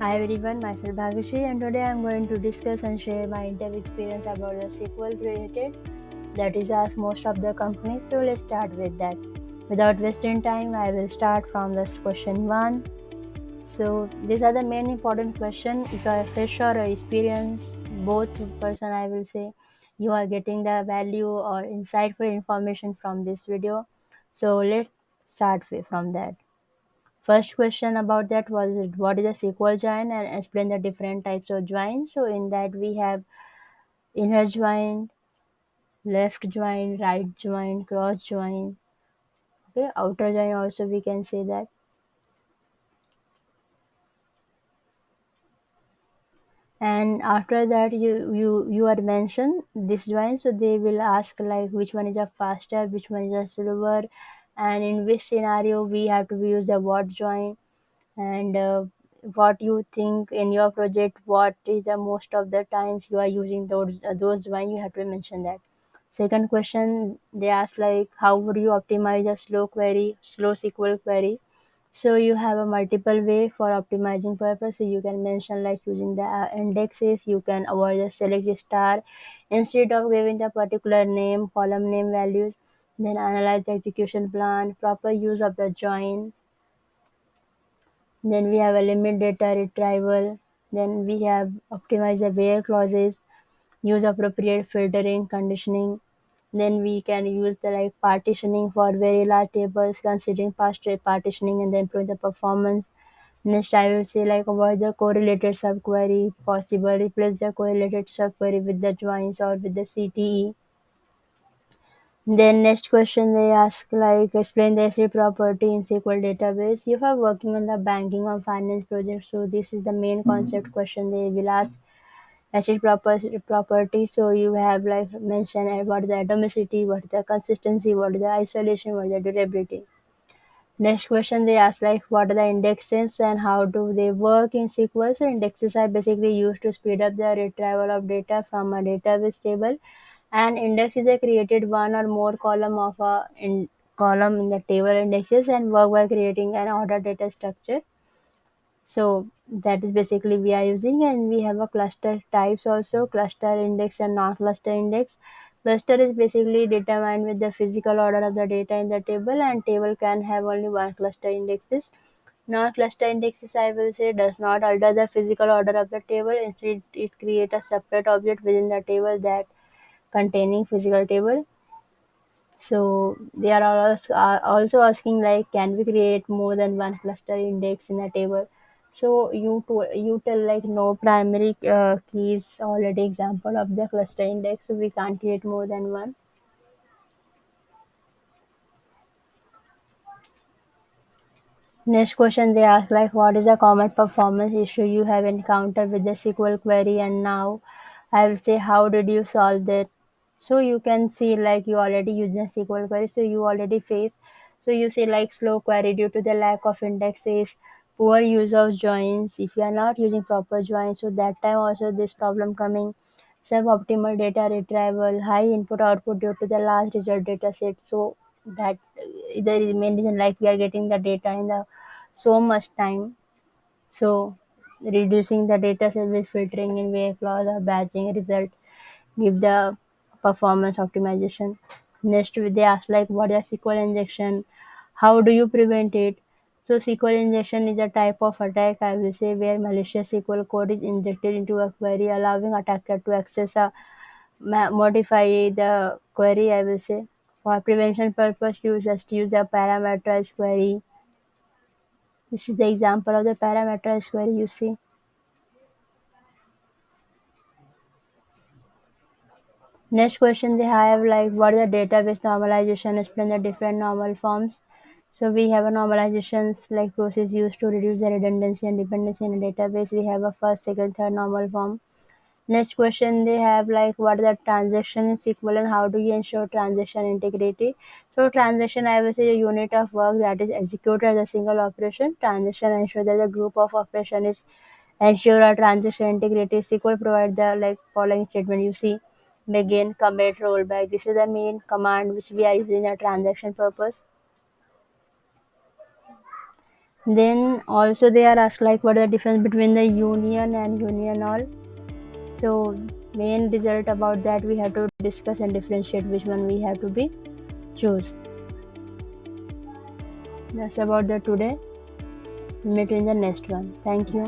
Hi everyone, myself Bhavishi, and today I'm going to discuss and share my interview experience about the SQL related that is asked most of the companies. So let's start with that. Without wasting time, I will start from this question one. So these are the main important question. If you are fresh or experienced, both person I will say you are getting the value or insightful information from this video. So let's start from that. First question about that was what is a SQL join and explain the different types of join. So in that we have inner join, left join, right join, cross join. Okay, outer join also we can say that. And after that you are mentioned this join. So they will ask like which one is a faster, which one is a slower, and in which scenario we have to use the what join and what you think in your project what is the most of the times you are using those one you have to mention that. Second question they ask like how would you optimize a slow SQL query. So you have a multiple way for optimizing purpose. So you can mention like using the indexes. You can avoid the select star instead of giving the particular name column name values. Then analyze the execution plan, proper use of the join. Then we have a limit data retrieval. Then we have optimize the where clauses, use appropriate filtering, conditioning. Then we can use the like partitioning for very large tables, considering past partitioning and then improve the performance. Next, I will say like avoid the correlated subquery, possible replace the correlated subquery with the joins or with the CTE. Then next question they ask like explain the asset property in SQL database. If are working on the banking or finance project, so this is the main concept question they will ask. Property. So you have like mention what is the atomicity, what is the consistency, what is the isolation, what is the durability. Next question they ask like what are the indexes and how do they work in SQL. So indexes are basically used to speed up the retrieval of data from a database table. An index is a created one or more column of column in the table indexes and work by creating an order data structure. So that is basically we are using, and we have a cluster types also, cluster index and non-cluster index. Cluster is basically determined with the physical order of the data in the table, and table can have only one cluster indexes. Non-cluster indexes, I will say, does not alter the physical order of the table. Instead, it creates a separate object within the table that containing physical table. So they are also asking like, can we create more than one cluster index in a table? So you tell like no primary key is already example of the cluster index, so we can't create more than one. Next question they ask like what is a common performance issue you have encountered with the SQL query and now I will say how did you solve that. So you can see like you already use the SQL query so you already face. So you say like slow query due to the lack of indexes, poor use of joins. If you are not using proper joins, so that time also this problem coming. Suboptimal data retrieval, high input output due to the large result data set. So that the main reason like we are getting the data in the so much time. So reducing the data set with filtering in way clause or batching result give the performance optimization. Next they ask like what is SQL injection? How do you prevent it? So SQL injection is a type of attack I will say where malicious SQL code is injected into a query allowing attacker to access a modify the query I will say. For prevention purpose you just use the parameterized query. This is the example of the parameterized query you see. Next question they have like what is the database normalization? Explain the different normal forms. So we have a normalizations like process used to reduce the redundancy and dependency in a database. We have a first, second, third normal form. Next question they have like what is the transaction in SQL and how do you ensure transaction integrity? So transaction I will say a unit of work that is executed as a single operation. Transaction ensure that the group of operation is ensure a transaction integrity. SQL provide the like following statement you see begin, commit, rollback. This is the main command which we are using a transaction purpose. Then also they are asked like what is the difference between the union and union all. So main result about that we have to discuss and differentiate which one we have to be choose. That's about the today. Meet you in the next one. Thank you.